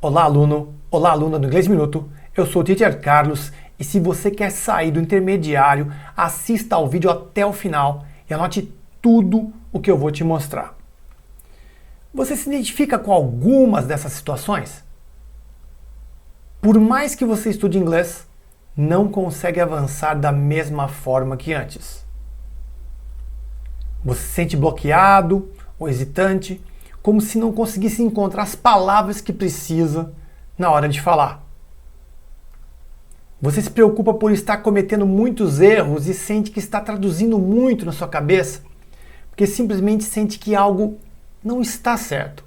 Olá, aluno! Olá, aluna do Inglês Minuto. Eu sou o Teacher Carlos e se você quer sair do intermediário, assista ao vídeo até o final e anote tudo o que eu vou te mostrar. Você se identifica com algumas dessas situações? Por mais que você estude inglês, não consegue avançar da mesma forma que antes. Você se sente bloqueado ou hesitante, como se não conseguisse encontrar as palavras que precisa na hora de falar. Você se preocupa por estar cometendo muitos erros e sente que está traduzindo muito na sua cabeça, porque simplesmente sente que algo não está certo.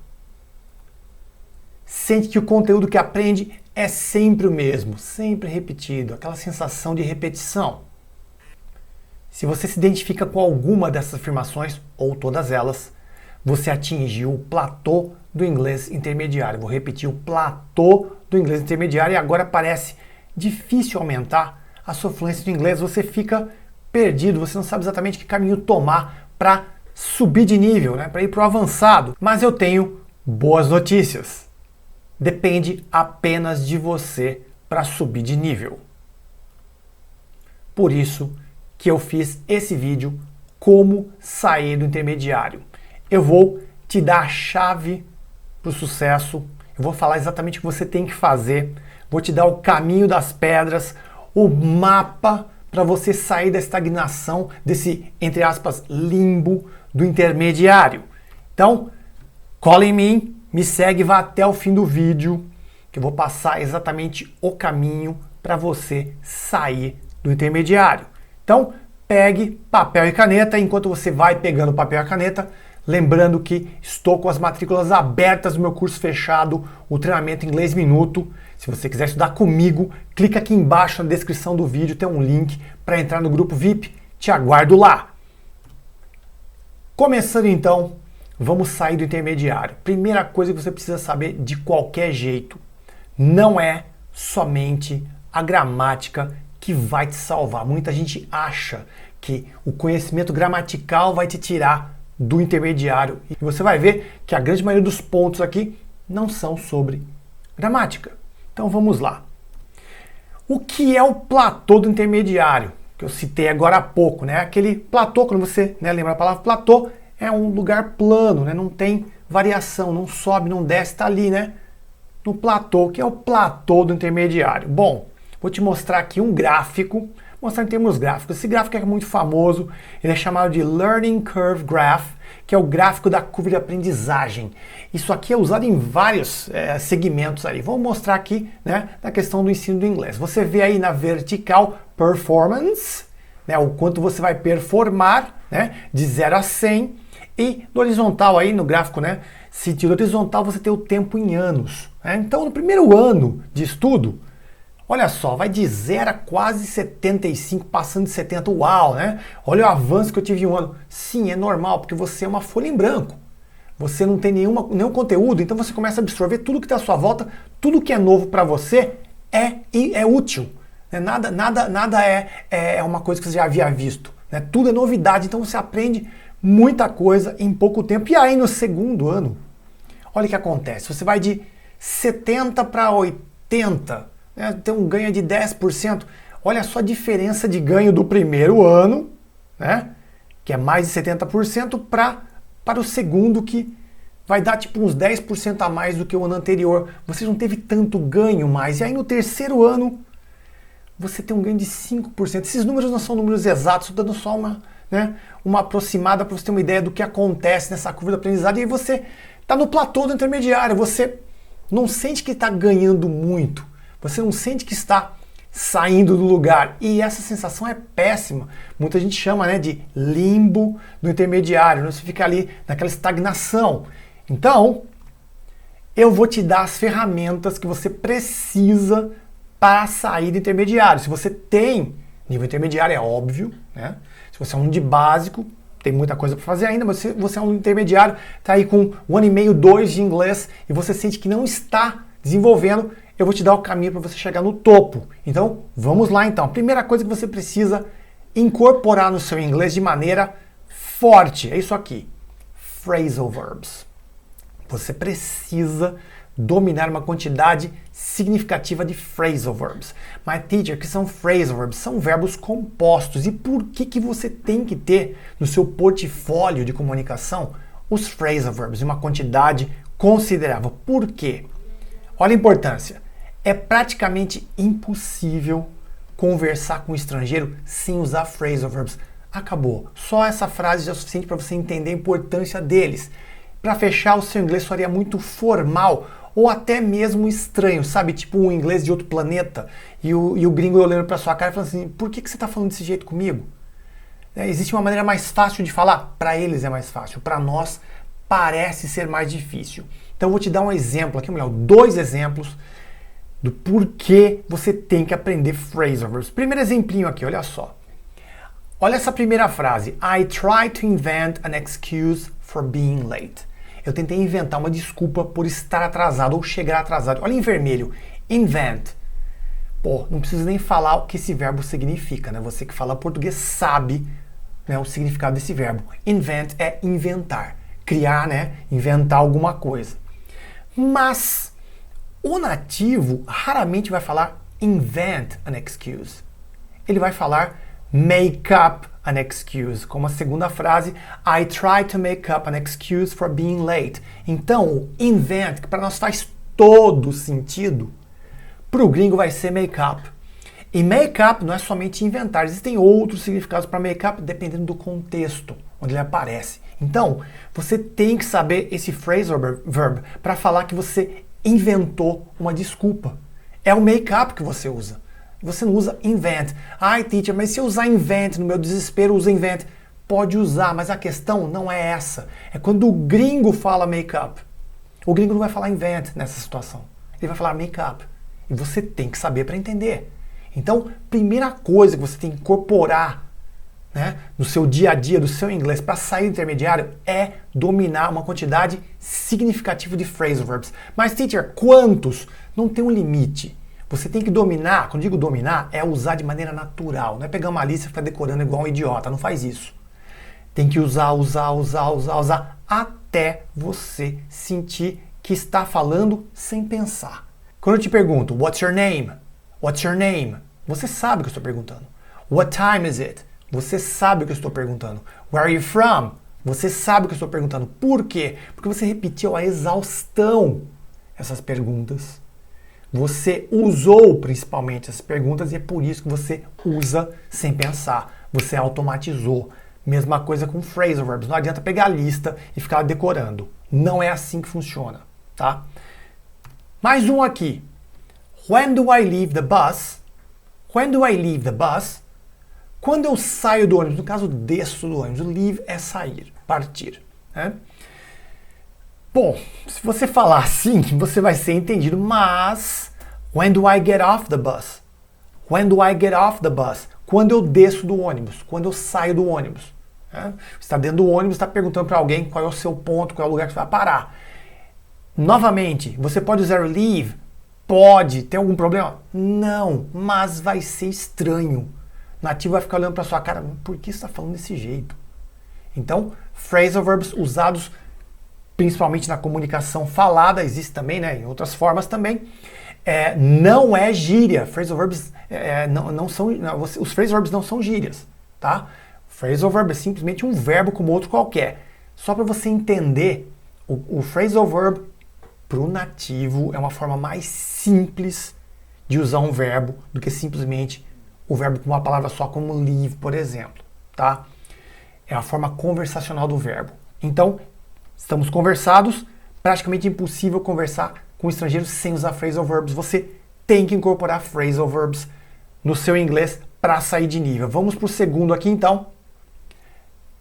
Sente que o conteúdo que aprende é sempre o mesmo, sempre repetido, aquela sensação de repetição. Se você se identifica com alguma dessas afirmações, ou todas elas, você atingiu o platô do inglês intermediário. Vou repetir, o platô do inglês intermediário e agora parece difícil aumentar a sua fluência do inglês. Você fica perdido, você não sabe exatamente que caminho tomar para subir de nível, para ir para o avançado. Mas eu tenho boas notícias. Depende apenas de você para subir de nível. Por isso que eu fiz esse vídeo, como sair do intermediário. Eu vou te dar a chave para o sucesso, eu vou falar exatamente o que você tem que fazer, vou te dar o caminho das pedras, o mapa para você sair da estagnação, desse, entre aspas, limbo do intermediário. Então, cola em mim, me segue, vá até o fim do vídeo, que eu vou passar exatamente o caminho para você sair do intermediário. Então, pegue papel e caneta, enquanto você vai pegando papel e caneta, lembrando que estou com as matrículas abertas no meu curso fechado, o treinamento Inglês Minuto. Se você quiser estudar comigo, clica aqui embaixo na descrição do vídeo, tem um link para entrar no grupo VIP. Te aguardo lá. Começando então, vamos sair do intermediário. Primeira coisa que você precisa saber de qualquer jeito, não é somente a gramática que vai te salvar. Muita gente acha que o conhecimento gramatical vai te tirar do intermediário. E você vai ver que a grande maioria dos pontos aqui não são sobre gramática. Então vamos lá. O que é o platô do intermediário? Que eu citei agora há pouco, Aquele platô, quando você lembra a palavra platô, é um lugar plano, não tem variação, não sobe, não desce, está ali, no platô. O que é o platô do intermediário? Bom, vou te mostrar aqui um gráfico, mostrar em termos gráficos. Esse gráfico é muito famoso, ele é chamado de Learning Curve Graph, que é o gráfico da curva de aprendizagem. Isso aqui é usado em vários segmentos aí. Vou mostrar aqui, na questão do ensino do inglês. Você vê aí na vertical performance, o quanto você vai performar, de 0 a 100, e no horizontal aí, no gráfico, sentido horizontal, você tem o tempo em anos. Então, no primeiro ano de estudo, olha só, vai de 0 a quase 75, passando de 70. Uau, Olha o avanço que eu tive em um ano. Sim, é normal, porque você é uma folha em branco. Você não tem nenhum conteúdo, então você começa a absorver tudo que está à sua volta, tudo que é novo para você é útil. Nada é uma coisa que você já havia visto. Tudo é novidade, então você aprende muita coisa em pouco tempo. E aí no segundo ano, olha o que acontece. Você vai de 70 para 80, tem um ganho de 10%. Olha só a diferença de ganho do primeiro ano, que é mais de 70%, para o segundo, que vai dar tipo uns 10% a mais do que o ano anterior. Você não teve tanto ganho mais. E aí no terceiro ano, você tem um ganho de 5%. Esses números não são números exatos, estou dando só uma aproximada para você ter uma ideia do que acontece nessa curva de aprendizado. E aí você está no platô do intermediário, você não sente que está ganhando muito. Você não sente que está saindo do lugar. E essa sensação é péssima. Muita gente chama de limbo do intermediário. Você fica ali naquela estagnação. Então, eu vou te dar as ferramentas que você precisa para sair do intermediário. Se você tem nível intermediário, é óbvio. Se você é um de básico, tem muita coisa para fazer ainda, mas se você é um intermediário, está aí com 1 ano e meio, 2 de inglês, e você sente que não está desenvolvendo, eu vou te dar o caminho para você chegar no topo. Então, vamos lá então. Primeira coisa que você precisa incorporar no seu inglês de maneira forte é isso aqui. Phrasal verbs. Você precisa dominar uma quantidade significativa de phrasal verbs. Mas, teacher, que são phrasal verbs? São verbos compostos. E por que você tem que ter no seu portfólio de comunicação os phrasal verbs em uma quantidade considerável? Por quê? Olha a importância. É praticamente impossível conversar com um estrangeiro sem usar phrasal verbs. Acabou. Só essa frase já é suficiente para você entender a importância deles. Para fechar, o seu inglês soaria muito formal ou até mesmo estranho, sabe? Tipo um inglês de outro planeta e o gringo olhando para sua cara e falando assim, por que você está falando desse jeito comigo? Existe uma maneira mais fácil de falar? Para eles é mais fácil, para nós parece ser mais difícil. Então eu vou te dar um exemplo aqui, melhor, 2 exemplos do porquê você tem que aprender phrasal verbs. Primeiro exemplinho aqui, olha só. Olha essa primeira frase. I try to invent an excuse for being late. Eu tentei inventar uma desculpa por estar atrasado ou chegar atrasado. Olha em vermelho. Invent. Pô, não preciso nem falar o que esse verbo significa, né? Você que fala português sabe, né, o significado desse verbo. Invent é inventar. Criar, né? Inventar alguma coisa. Mas o nativo raramente vai falar invent an excuse. Ele vai falar make up an excuse. Como a segunda frase, I try to make up an excuse for being late. Então, o invent, que para nós faz todo sentido, para o gringo vai ser make up. E make up não é somente inventar, existem outros significados para make up dependendo do contexto onde ele aparece. Então, você tem que saber esse phrasal verb para falar que você inventou uma desculpa. É o make up que você usa. Você não usa invent. Ai, teacher, mas se eu usar invent no meu desespero, eu uso invent. Pode usar, mas a questão não é essa. É quando o gringo fala make up. O gringo não vai falar invent nessa situação. Ele vai falar make up. E você tem que saber para entender. Então, primeira coisa que você tem que incorporar, né, no seu dia a dia, do seu inglês, para sair do intermediário, é dominar uma quantidade significativa de phrasal verbs. Mas, teacher, quantos? Não tem um limite. Você tem que dominar, quando digo dominar, é usar de maneira natural. Não é pegar uma lista e ficar decorando igual um idiota, não faz isso. Tem que usar até você sentir que está falando sem pensar. Quando eu te pergunto, what's your name? What's your name? Você sabe o que eu estou perguntando. What time is it? Você sabe o que eu estou perguntando. Where are you from? Você sabe o que eu estou perguntando. Por quê? Porque você repetiu a exaustão essas perguntas. Você usou principalmente essas perguntas e é por isso que você usa sem pensar. Você automatizou. Mesma coisa com phrasal verbs. Não adianta pegar a lista e ficar decorando. Não é assim que funciona, tá? Mais um aqui. When do I leave the bus? When do I leave the bus? Quando eu saio do ônibus, no caso, desço do ônibus. Leave é sair, partir, né? Bom, se você falar assim, você vai ser entendido, mas when do I get off the bus? When do I get off the bus? Quando eu desço do ônibus, quando eu saio do ônibus. Né? Você está dentro do ônibus, está perguntando para alguém qual é o seu ponto, qual é o lugar que você vai parar. Novamente, você pode usar leave? Pode. Tem algum problema? Não, mas vai ser estranho. O nativo vai ficar olhando para sua cara, por que você está falando desse jeito? Então, phrasal verbs usados principalmente na comunicação falada, existe também, né, em outras formas também, não é gíria. Phrasal verbs não são, os phrasal verbs não são gírias, tá? Phrasal verb é simplesmente um verbo como outro qualquer. Só para você entender, o phrasal verb para o nativo é uma forma mais simples de usar um verbo do que simplesmente o verbo com uma palavra só, como leave, por exemplo, tá? É a forma conversacional do verbo. Então, estamos conversados, praticamente impossível conversar com estrangeiros sem usar phrasal verbs. Você tem que incorporar phrasal verbs no seu inglês para sair de nível. Vamos para o segundo aqui então.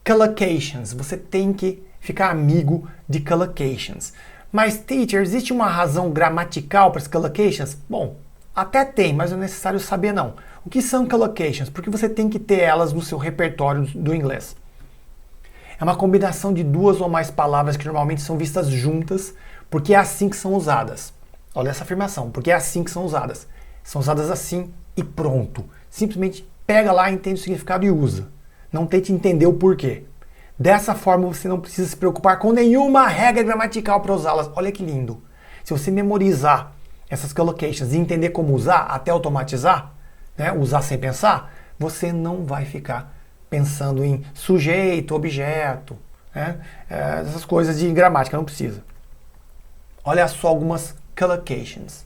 Collocations. Você tem que ficar amigo de collocations. Mas, teacher, existe uma razão gramatical para as collocations? Bom, até tem, mas não é necessário saber não. O que são collocations? Porque você tem que ter elas no seu repertório do inglês. É uma combinação de 2 ou mais palavras que normalmente são vistas juntas, porque é assim que são usadas. Olha essa afirmação, porque é assim que são usadas. São usadas assim e pronto. Simplesmente pega lá, entende o significado e usa. Não tente entender o porquê. Dessa forma você não precisa se preocupar com nenhuma regra gramatical para usá-las. Olha que lindo. Se você memorizar essas collocations e entender como usar, até automatizar, né, usar sem pensar, você não vai ficar pensando em sujeito, objeto, né, essas coisas de gramática, não precisa. Olha só algumas collocations.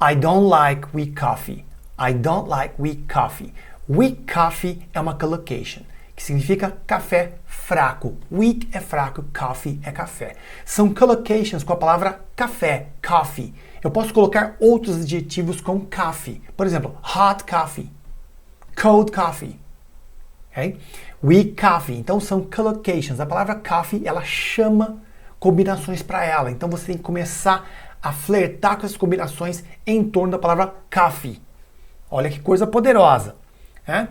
I don't like weak coffee. I don't like weak coffee. Weak coffee é uma collocation, que significa café fraco. Weak é fraco, coffee é café. São collocations com a palavra café, coffee. Eu posso colocar outros adjetivos com coffee. Por exemplo, hot coffee, cold coffee. Okay? Weak coffee. Então são collocations. A palavra coffee, ela chama combinações para ela. Então você tem que começar a flertar com essas combinações em torno da palavra coffee. Olha que coisa poderosa. Né?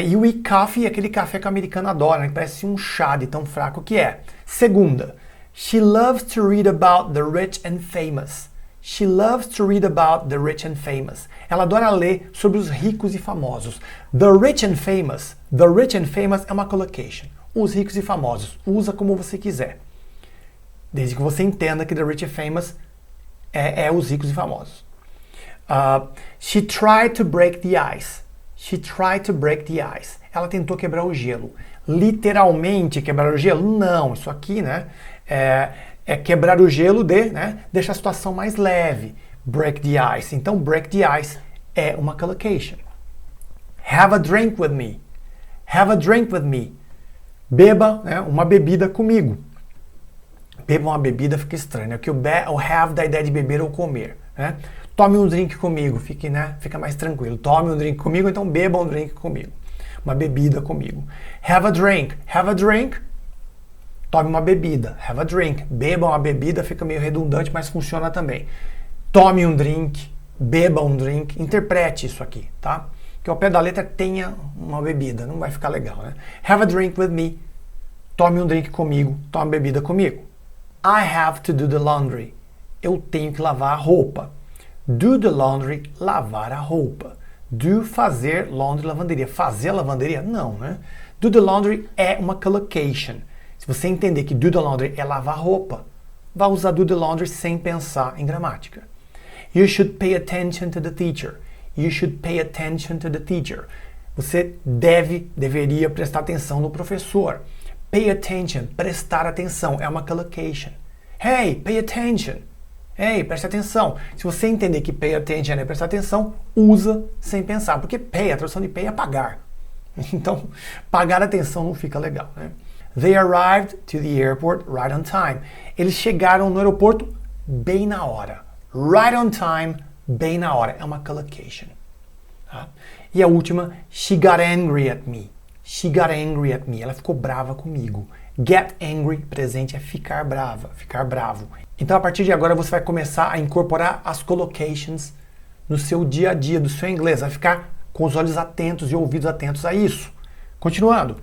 E o weak coffee é aquele café que o americano adora, né? Que parece um chá de tão fraco que é. Segunda, she loves to read about the rich and famous. She loves to read about the rich and famous. Ela adora ler sobre os ricos e famosos. The rich and famous. The rich and famous é uma collocation. Os ricos e famosos. Usa como você quiser. Desde que você entenda que the rich and famous é os ricos e famosos. She tried to break the ice. She tried to break the ice. Ela tentou quebrar o gelo. Literalmente quebrar o gelo? Não. Isso aqui, né? É quebrar o gelo né? Deixar a situação mais leve. Break the ice. Então, break the ice é uma collocation. Have a drink with me. Have a drink with me. Beba, né, uma bebida comigo. Beba uma bebida fica estranho, né? Porque o have dá a ideia de beber ou comer, né? Tome um drink comigo, fica mais tranquilo. Tome um drink comigo, então beba um drink comigo. Uma bebida comigo. Have a drink. Have a drink. Tome uma bebida. Have a drink. Beba uma bebida, fica meio redundante, mas funciona também. Tome um drink. Beba um drink. Interprete isso aqui, tá? Que ao pé da letra tenha uma bebida. Não vai ficar legal, né? Have a drink with me. Tome um drink comigo. Tome uma bebida comigo. I have to do the laundry. Eu tenho que lavar a roupa. Do the laundry, lavar a roupa. Do, fazer, laundry, lavanderia. Fazer a lavanderia? Não, né? Do the laundry é uma collocation. Se você entender que do the laundry é lavar roupa, vai usar do the laundry sem pensar em gramática. You should pay attention to the teacher. You should pay attention to the teacher. Você deveria prestar atenção no professor. Pay attention, prestar atenção, é uma collocation. Hey, pay attention. Hey, preste atenção. Se você entender que pay attention é prestar atenção, usa sem pensar. Porque pay, a tradução de pay é pagar. Então, pagar atenção não fica legal, né? They arrived to the airport right on time. Eles chegaram no aeroporto bem na hora. Right on time, bem na hora. É uma collocation. Tá? E a última, she got angry at me. She got angry at me. Ela ficou brava comigo. Get angry, presente, é ficar brava, ficar bravo. Então, a partir de agora, você vai começar a incorporar as collocations no seu dia a dia, do seu inglês. Vai ficar com os olhos atentos e ouvidos atentos a isso. Continuando.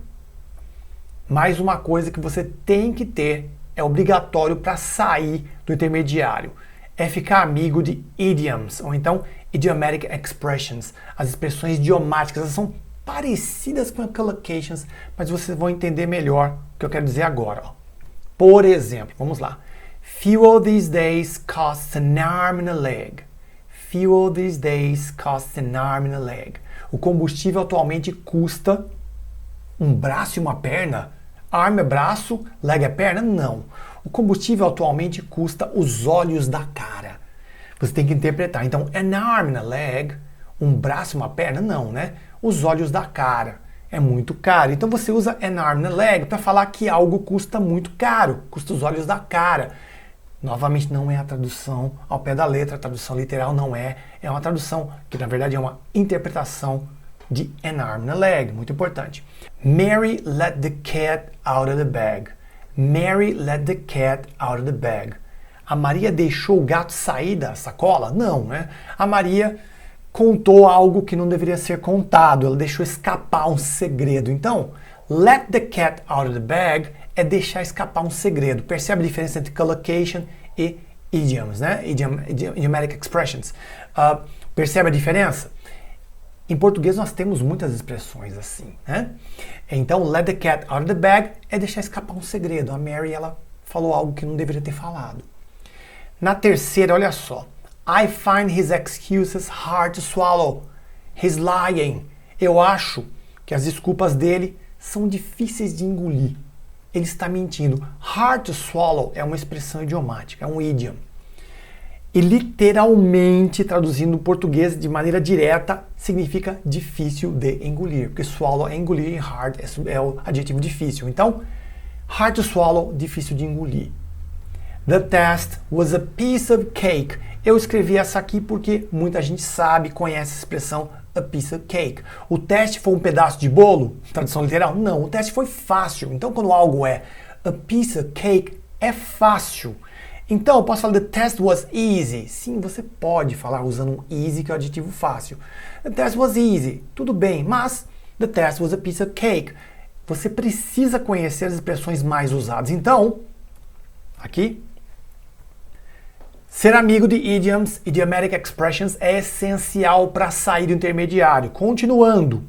Mais uma coisa que você tem que ter, é obrigatório para sair do intermediário. É ficar amigo de idioms, ou então idiomatic expressions. As expressões idiomáticas, elas são parecidas com collocations, mas vocês vão entender melhor o que eu quero dizer agora. Ó. Por exemplo, vamos lá. Fuel these days costs an arm and a leg. Fuel these days costs an arm and a leg. O combustível atualmente custa um braço e uma perna? Arm é braço, leg é perna? Não. O combustível atualmente custa os olhos da cara. Você tem que interpretar. Então, an arm and a leg, um braço e uma perna? Não, né? Os olhos da cara. É muito caro. Então você usa an arm and a leg para falar que algo custa muito caro. Custa os olhos da cara. Novamente, não é a tradução ao pé da letra. A tradução literal não é. É uma tradução que, na verdade, é uma interpretação de an arm and a leg. Muito importante. Mary let the cat out of the bag. Mary let the cat out of the bag. A Maria deixou o gato sair da sacola? Não, né? A Maria contou algo que não deveria ser contado. Ela deixou escapar um segredo. Então, let the cat out of the bag é deixar escapar um segredo. Percebe a diferença entre collocation e idioms, né? Idiomatic expressions. Percebe a diferença? Em português nós temos muitas expressões assim, né? Então, let the cat out of the bag é deixar escapar um segredo. A Mary, ela falou algo que não deveria ter falado. Na terceira, olha só. I find his excuses hard to swallow. He's lying. Eu acho que as desculpas dele são difíceis de engolir. Ele está mentindo. Hard to swallow é uma expressão idiomática, é um idiom. E literalmente, traduzindo o português de maneira direta, significa difícil de engolir. Porque swallow é engolir e hard é o adjetivo difícil. Então, hard to swallow, difícil de engolir. The test was a piece of cake. Eu escrevi essa aqui porque muita gente sabe, conhece a expressão a piece of cake. O teste foi um pedaço de bolo? Tradução literal? Não, o teste foi fácil. Então, quando algo é a piece of cake, é fácil. Então, eu posso falar the test was easy. Sim, você pode falar usando um easy, que é o adjetivo fácil. The test was easy. Tudo bem, mas the test was a piece of cake. Você precisa conhecer as expressões mais usadas. Então, aqui, ser amigo de idioms, idiomatic expressions, é essencial para sair do intermediário. Continuando.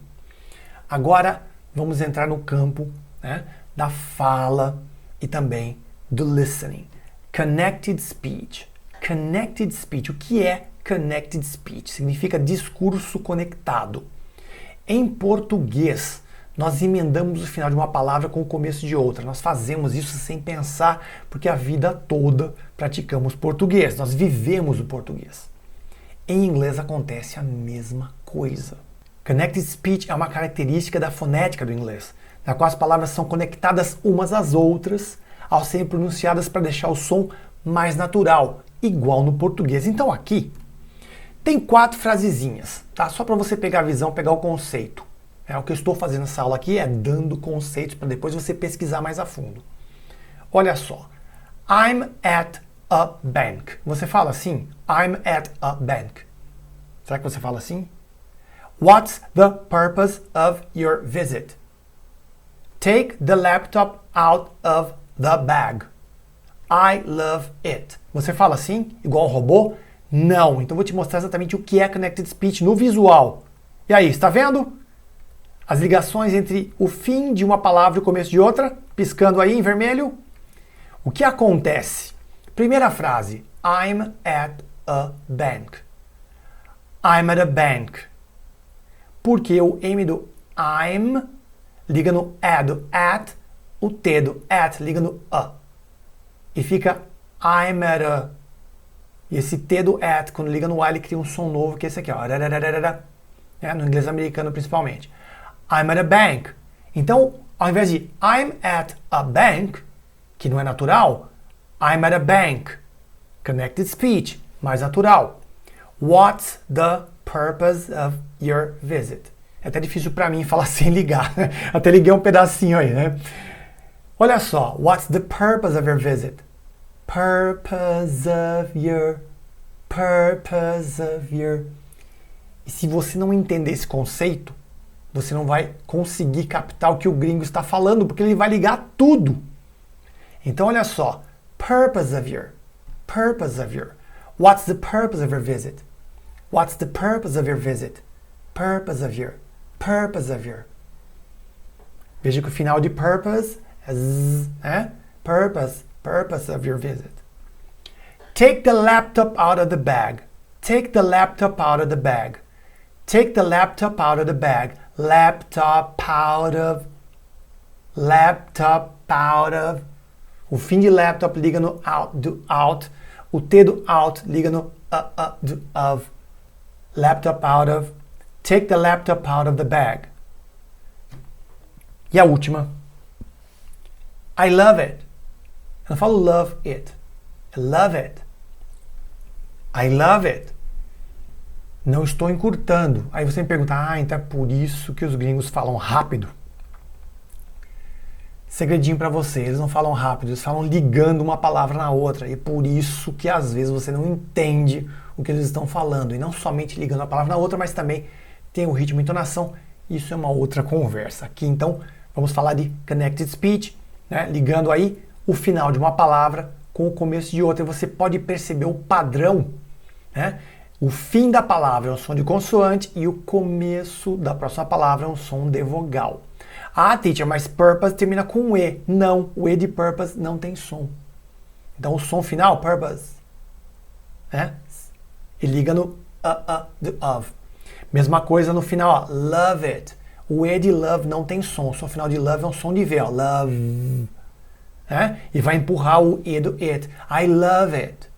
Agora, vamos entrar no campo, né, da fala e também do listening. Connected speech. Connected speech. O que é connected speech? Significa discurso conectado. Em português, nós emendamos o final de uma palavra com o começo de outra. Nós fazemos isso sem pensar, porque a vida toda praticamos português. Nós vivemos o português. Em inglês acontece a mesma coisa. Connected speech é uma característica da fonética do inglês, na qual as palavras são conectadas umas às outras ao serem pronunciadas para deixar o som mais natural, igual no português. Então aqui tem 4 frasezinhas, tá? Só para você pegar a visão, pegar o conceito. O que eu estou fazendo nessa aula aqui é dando conceitos para depois você pesquisar mais a fundo. Olha só. I'm at a bank. Você fala assim? I'm at a bank. Será que você fala assim? What's the purpose of your visit? Take the laptop out of the bag. I love it. Você fala assim, igual um robô? Não. Então eu vou te mostrar exatamente o que é Connected Speech no visual. E aí, está vendo? As ligações entre o fim de uma palavra e o começo de outra, piscando aí em vermelho. O que acontece? Primeira frase, I'm at a bank. I'm at a bank. Porque o M do I'm liga no A do at, o T do at liga no A. E fica I'm at a. E esse T do at, quando liga no A, ele cria um som novo, que é esse aqui, ó. No inglês americano principalmente. I'm at a bank. Então, ao invés de I'm at a bank, que não é natural, I'm at a bank. Connected speech, mais natural. What's the purpose of your visit? É até difícil para mim falar sem ligar. Até liguei um pedacinho aí, né? Olha só. What's the purpose of your visit? Purpose of your. Purpose of your. E se você não entender esse conceito, você não vai conseguir captar o que o gringo está falando, porque ele vai ligar tudo. Então, olha só. Purpose of your. Purpose of your. What's the purpose of your visit? What's the purpose of your visit? Purpose of your. Purpose of your. Veja que o final de purpose é z, né? Purpose. Purpose of your visit. Take the laptop out of the bag. Take the laptop out of the bag. Take the laptop out of the bag. Laptop out of. Laptop out of. O fim de laptop liga no out do out. O T do out liga no do of. Laptop out of. Take the laptop out of the bag. E a última. I love it. Eu não falo love it. I love it. I love it. Não estou encurtando. Aí você me pergunta, então é por isso que os gringos falam rápido. Segredinho para você, eles não falam rápido, eles falam ligando uma palavra na outra. E por isso que às vezes você não entende o que eles estão falando. E não somente ligando uma palavra na outra, mas também tem o ritmo e entonação. Isso é uma outra conversa. Aqui então vamos falar de Connected Speech, né? Ligando aí o final de uma palavra com o começo de outra. E você pode perceber o padrão, né? O fim da palavra é um som de consoante e o começo da próxima palavra é um som de vogal. Ah, teacher, mas purpose termina com um E. Não, o E de purpose não tem som. Então o som final, purpose. né? E liga no do of. Mesma coisa no final, ó, love it. O E de love não tem som, só o final de love é um som de V, ó, love. Né? E vai empurrar o E do it. I love it.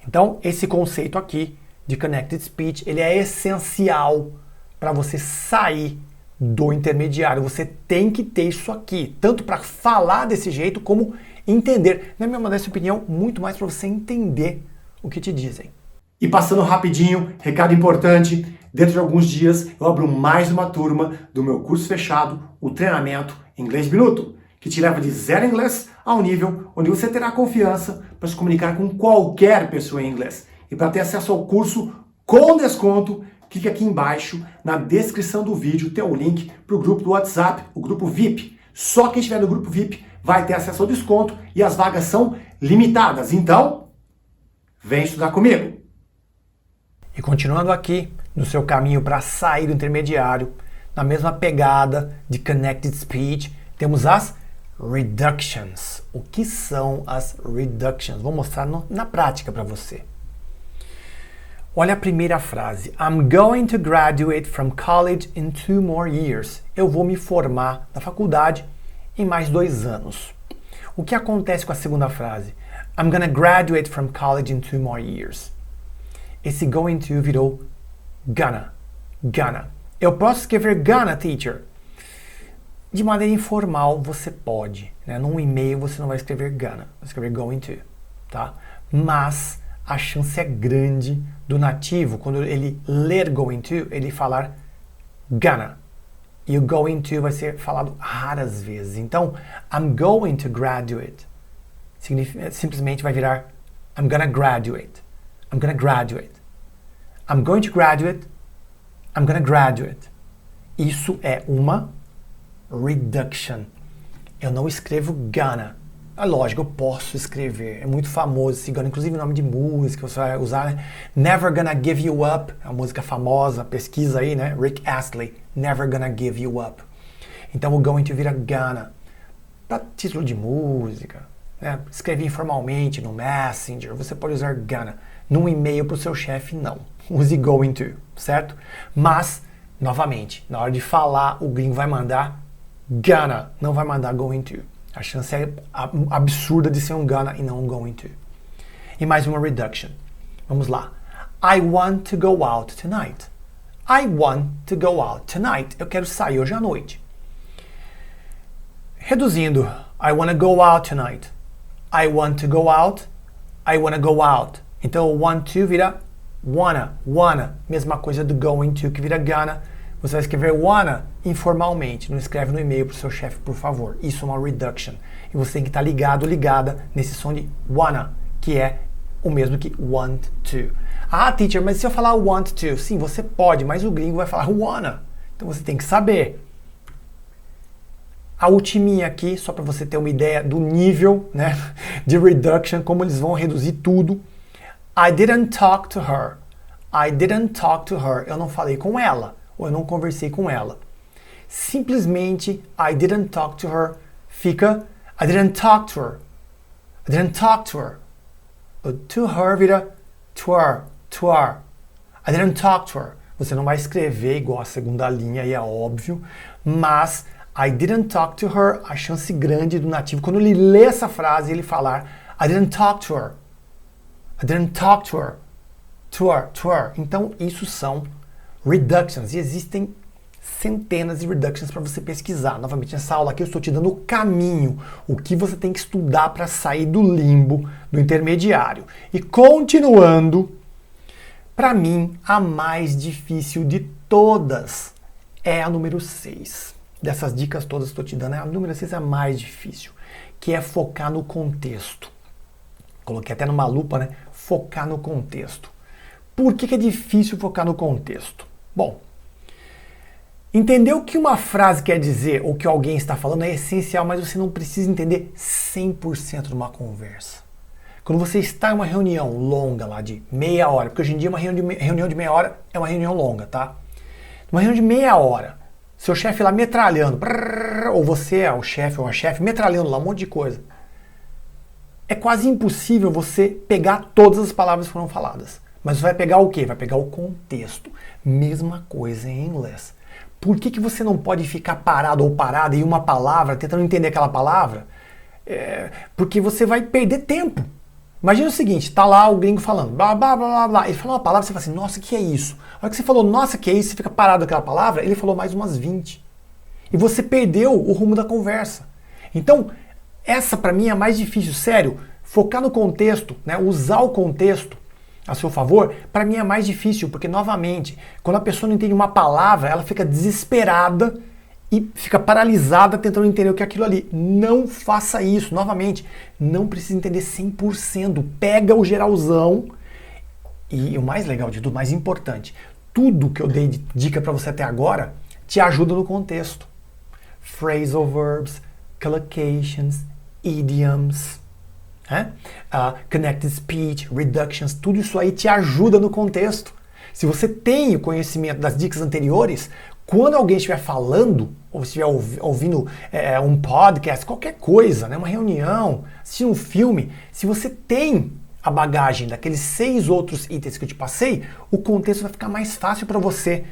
Então, esse conceito aqui de Connected Speech, ele é essencial para você sair do intermediário. Você tem que ter isso aqui, tanto para falar desse jeito, como entender. Na minha modesta opinião, muito mais para você entender o que te dizem. E passando rapidinho, recado importante, dentro de alguns dias eu abro mais uma turma do meu curso fechado, o treinamento Inglês Minuto, que te leva de zero inglês ao nível onde você terá confiança para se comunicar com qualquer pessoa em inglês. E para ter acesso ao curso com desconto, clique aqui embaixo na descrição do vídeo, tem o link para o grupo do WhatsApp, o grupo VIP. Só quem estiver no grupo VIP vai ter acesso ao desconto e as vagas são limitadas. Então, vem estudar comigo! E continuando aqui no seu caminho para sair do intermediário, na mesma pegada de Connected Speech, temos as reductions. O que são as reductions? Vou mostrar na prática para você. Olha a primeira frase. I'm going to graduate from college in 2 more years. Eu vou me formar na faculdade em mais 2 anos. O que acontece com a segunda frase? I'm gonna graduate from college in 2 more years. Esse going to virou gonna. Gonna. Eu posso escrever gonna, teacher? De maneira informal, você pode. Né? Num e-mail, você não vai escrever gonna. Vai escrever going to. Tá? Mas a chance é grande do nativo, quando ele ler going to, ele falar gonna. E o going to vai ser falado raras vezes. Então, I'm going to graduate. Simplesmente vai virar I'm gonna graduate. I'm gonna graduate. I'm going to graduate. I'm gonna graduate. Isso é uma reduction. Eu não escrevo gonna. É lógico, eu posso escrever. É muito famoso esse gonna, inclusive nome de música, você vai usar, né? Never Gonna Give You Up, é uma música famosa, pesquisa aí, né? Rick Astley, Never Gonna Give You Up. Então o going to vira gonna. Para título de música, né? Escrever informalmente no Messenger, você pode usar gonna. Num e-mail para o seu chefe, não. Use going to, certo? Mas, novamente, na hora de falar, o gringo vai mandar gonna, não vai mandar going to. A chance é absurda de ser um gonna e não um going to. E mais uma reduction. Vamos lá. I want to go out tonight. I want to go out tonight. Eu quero sair hoje à noite. Reduzindo. I want to go out tonight. I want to go out. I want to go out. Então o want to vira wanna. Mesma coisa do going to que vira gonna. Você vai escrever wanna informalmente. Não escreve no e-mail para o seu chefe, por favor. Isso é uma reduction. E você tem que estar ligada nesse som de wanna, que é o mesmo que want to. Ah, teacher, mas se eu falar want to? Sim, você pode, mas o gringo vai falar wanna. Então você tem que saber. A ultiminha aqui, só para você ter uma ideia do nível, né, de reduction, como eles vão reduzir tudo. I didn't talk to her. I didn't talk to her. Eu não falei com ela. Ou eu não conversei com ela. Simplesmente, I didn't talk to her fica I didn't talk to her. I didn't talk to her. O to her vira to her. I didn't talk to her. Você não vai escrever igual a segunda linha, e é óbvio, mas I didn't talk to her, a chance grande do nativo, quando ele lê essa frase, ele falar I didn't talk to her. I didn't talk to her. To her. Então, isso são reductions. E existem centenas de reductions para você pesquisar. Novamente, nessa aula aqui eu estou te dando o caminho, o que você tem que estudar para sair do limbo, do intermediário. E continuando, para mim, a mais difícil de todas é a número 6. Dessas dicas todas que estou te dando, a número 6 é a mais difícil, que é focar no contexto. Coloquei até numa lupa, né? Focar no contexto. Por que é difícil focar no contexto? Bom, entender o que uma frase quer dizer ou que alguém está falando é essencial, mas você não precisa entender 100% de uma conversa. Quando você está em uma reunião longa lá de meia hora, porque hoje em dia uma reunião de meia hora é uma reunião longa, tá? Uma reunião de meia hora, seu chefe lá metralhando, ou você é o chefe ou a chefe, metralhando lá um monte de coisa. é quase impossível você pegar todas as palavras que foram faladas. Mas você vai pegar o quê? Vai pegar o contexto. Mesma coisa em inglês. Por que você não pode ficar parado ou parada em uma palavra, tentando entender aquela palavra? Porque você vai perder tempo. Imagina o seguinte, tá lá o gringo falando, blá, blá, blá, blá, blá. Ele fala uma palavra, você fala assim, nossa, que é isso? A hora que você falou, nossa, que é isso? Você fica parado naquela palavra, ele falou mais umas 20. E você perdeu o rumo da conversa. Então, essa para mim é a mais difícil, sério. Focar no contexto, né? Usar o contexto a seu favor, para mim é mais difícil, porque novamente, quando a pessoa não entende uma palavra, ela fica desesperada e fica paralisada tentando entender o que é aquilo ali. Não faça isso, novamente, não precisa entender 100%, pega o geralzão e o mais legal de tudo, mais importante, tudo que eu dei de dica para você até agora te ajuda no contexto. Phrasal verbs, collocations, idioms, connected speech, reductions, tudo isso aí te ajuda no contexto. Se você tem o conhecimento das dicas anteriores, quando alguém estiver falando, ou estiver ouvindo um podcast, qualquer coisa, né, uma reunião, assistir um filme, se você tem a bagagem daqueles 6 outros itens que eu te passei, o contexto vai ficar mais fácil para você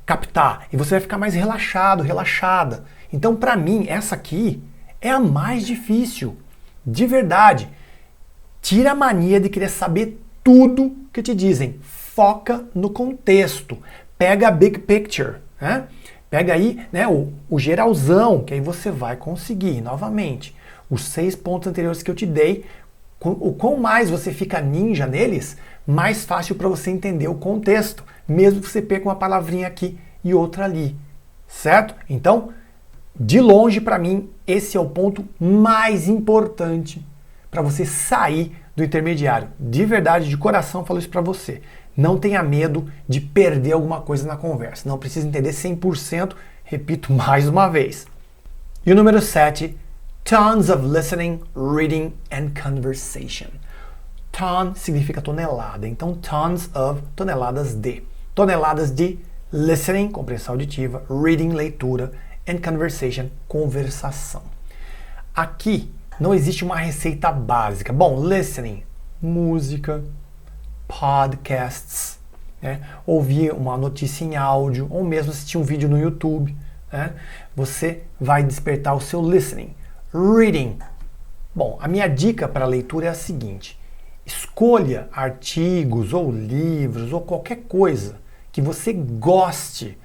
captar e você vai ficar mais relaxado, relaxada. Então, para mim, essa aqui é a mais difícil. De verdade, tira a mania de querer saber tudo que te dizem. Foca no contexto. Pega a big picture, né? Pega aí, né, o geralzão, que aí você vai conseguir, novamente. Os 6 pontos anteriores que eu te dei, o quão mais você fica ninja neles, mais fácil para você entender o contexto, mesmo que você perca uma palavrinha aqui e outra ali, certo? Então, de longe, para mim, esse é o ponto mais importante para você sair do intermediário. De verdade, de coração, eu falo isso para você. Não tenha medo de perder alguma coisa na conversa. Não precisa entender 100%, repito mais uma vez. E o número 7, tons of listening, reading and conversation. Ton significa tonelada, então tons of, toneladas de. Toneladas de listening, compreensão auditiva, reading, leitura, and conversation, conversação. Aqui não existe uma receita básica. Bom, listening, música, podcasts, né? Ouvir uma notícia em áudio, ou mesmo assistir um vídeo no YouTube, né? Você vai despertar o seu listening. Reading. Bom, a minha dica para a leitura é a seguinte: escolha artigos ou livros ou qualquer coisa que você goste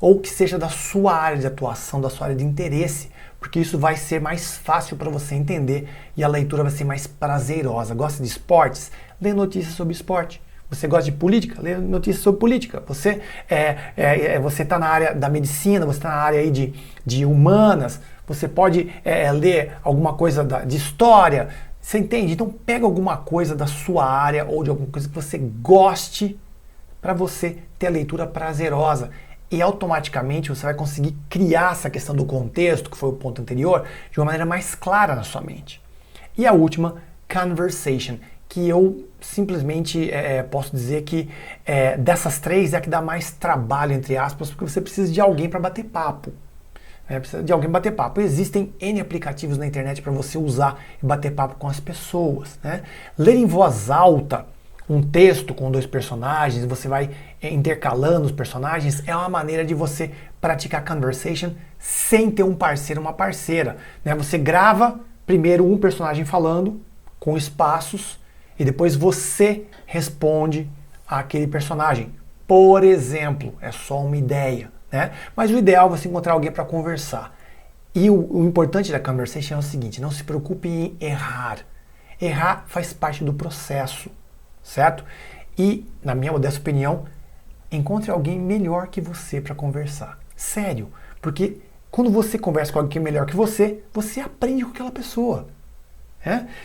ou que seja da sua área de atuação, da sua área de interesse, porque isso vai ser mais fácil para você entender e a leitura vai ser mais prazerosa. Gosta de esportes? Lê notícias sobre esporte. Você gosta de política? Lê notícias sobre política. Você está na área da medicina, você está na área aí de humanas, você pode ler alguma coisa de história. Você entende? Então pega alguma coisa da sua área ou de alguma coisa que você goste para você ter a leitura prazerosa. E automaticamente você vai conseguir criar essa questão do contexto, que foi o ponto anterior, de uma maneira mais clara na sua mente. E a última, conversation, que eu simplesmente posso dizer que dessas 3 é a que dá mais trabalho, entre aspas, porque você precisa de alguém para bater papo. Precisa de alguém bater papo. Existem N aplicativos na internet para você usar e bater papo com as pessoas, né? Ler em voz alta um texto com 2 personagens, você vai intercalando os personagens, é uma maneira de você praticar conversation sem ter um parceiro, uma parceira, né? Você grava primeiro um personagem falando, com espaços, e depois você responde àquele personagem. Por exemplo, é só uma ideia, né? Mas o ideal é você encontrar alguém para conversar. E o importante da conversation é o seguinte: não se preocupe em errar. Errar faz parte do processo, certo? E, na minha modesta opinião, encontre alguém melhor que você para conversar. Sério, porque quando você conversa com alguém que é melhor que você, você aprende com aquela pessoa.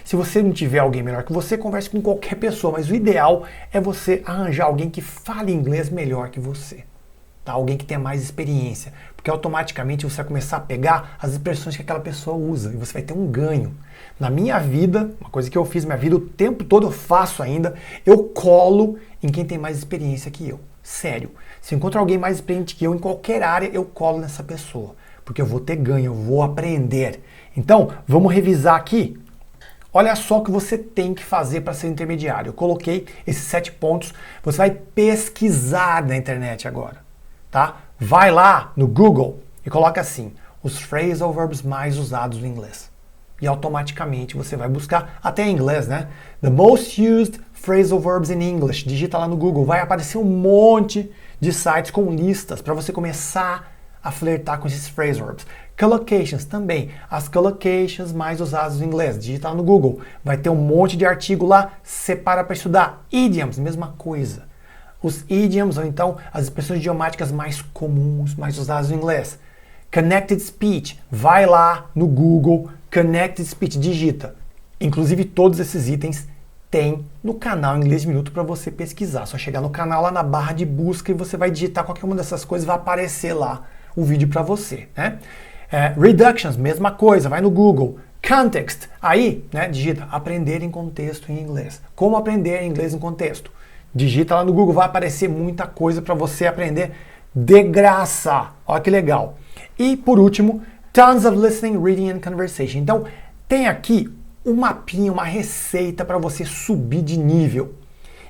Se você não tiver alguém melhor que você, converse com qualquer pessoa, mas o ideal é você arranjar alguém que fale inglês melhor que você. Tá? Alguém que tenha mais experiência, porque automaticamente você vai começar a pegar as expressões que aquela pessoa usa e você vai ter um ganho. Na minha vida, uma coisa que eu fiz minha vida o tempo todo, eu faço ainda, eu colo em quem tem mais experiência que eu. Sério, se eu encontro alguém mais experiente que eu em qualquer área, eu colo nessa pessoa, porque eu vou ter ganho, eu vou aprender. Então, vamos revisar aqui. Olha só o que você tem que fazer para ser intermediário. Eu coloquei esses 7 pontos. Você vai pesquisar na internet agora, tá? Vai lá no Google e coloca assim, os phrasal verbs mais usados no inglês. E automaticamente você vai buscar, até em inglês, né? The most used phrasal verbs in English. Digita lá no Google, vai aparecer um monte de sites com listas para você começar a flertar com esses phrasal verbs. Collocations também, as collocations mais usadas no inglês. Digita lá no Google, vai ter um monte de artigo lá, separa para estudar. Idioms, mesma coisa. Os idioms, ou então as expressões idiomáticas mais comuns, mais usadas no inglês. Connected speech, vai lá no Google, Connected speech, digita. Inclusive todos esses itens tem no canal Inglês de Minuto para você pesquisar. Só chegar no canal lá na barra de busca e você vai digitar qualquer uma dessas coisas, vai aparecer lá o vídeo para você, né? Reductions, mesma coisa, vai no Google. Context, aí, né, digita aprender em contexto em inglês. Como aprender inglês em contexto? Digita lá no Google, vai aparecer muita coisa para você aprender de graça. Olha que legal. E por último, tons of listening, reading and conversation. Então, tem aqui um mapinha, uma receita para você subir de nível.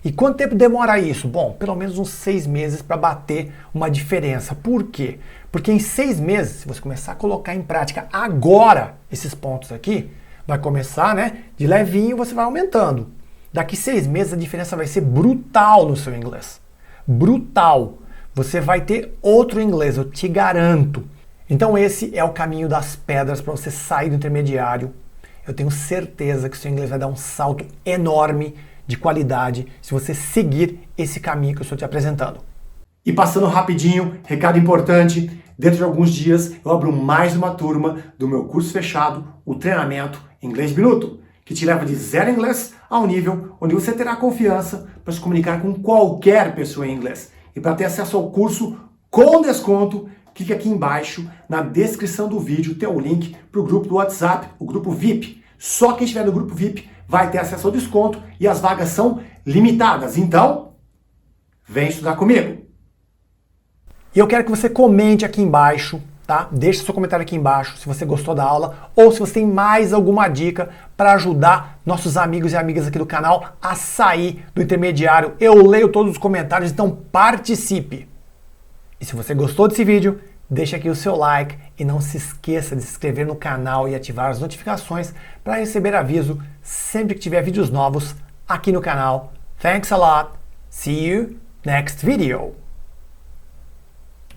E quanto tempo demora isso? Bom, pelo menos uns 6 meses para bater uma diferença. Por quê? Porque em 6 meses, se você começar a colocar em prática agora esses pontos aqui, vai começar, né, de levinho, você vai aumentando. Daqui 6 meses a diferença vai ser brutal no seu inglês. Brutal. Você vai ter outro inglês, eu te garanto. Então esse é o caminho das pedras para você sair do intermediário. Eu tenho certeza que o seu inglês vai dar um salto enorme de qualidade se você seguir esse caminho que eu estou te apresentando. E passando rapidinho, recado importante, dentro de alguns dias eu abro mais uma turma do meu curso fechado, o treinamento Inglês de Minuto, que te leva de zero inglês ao nível onde você terá confiança para se comunicar com qualquer pessoa em inglês. E para ter acesso ao curso com desconto, clique aqui embaixo na descrição do vídeo, tem o link para o grupo do WhatsApp, o grupo VIP. Só quem estiver no grupo VIP vai ter acesso ao desconto e as vagas são limitadas. Então, vem estudar comigo. E eu quero que você comente aqui embaixo, tá? Deixe seu comentário aqui embaixo se você gostou da aula ou se você tem mais alguma dica para ajudar nossos amigos e amigas aqui do canal a sair do intermediário. Eu leio todos os comentários, então participe. E se você gostou desse vídeo, deixa aqui o seu like e não se esqueça de se inscrever no canal e ativar as notificações para receber aviso sempre que tiver vídeos novos aqui no canal. Thanks a lot. See you next video.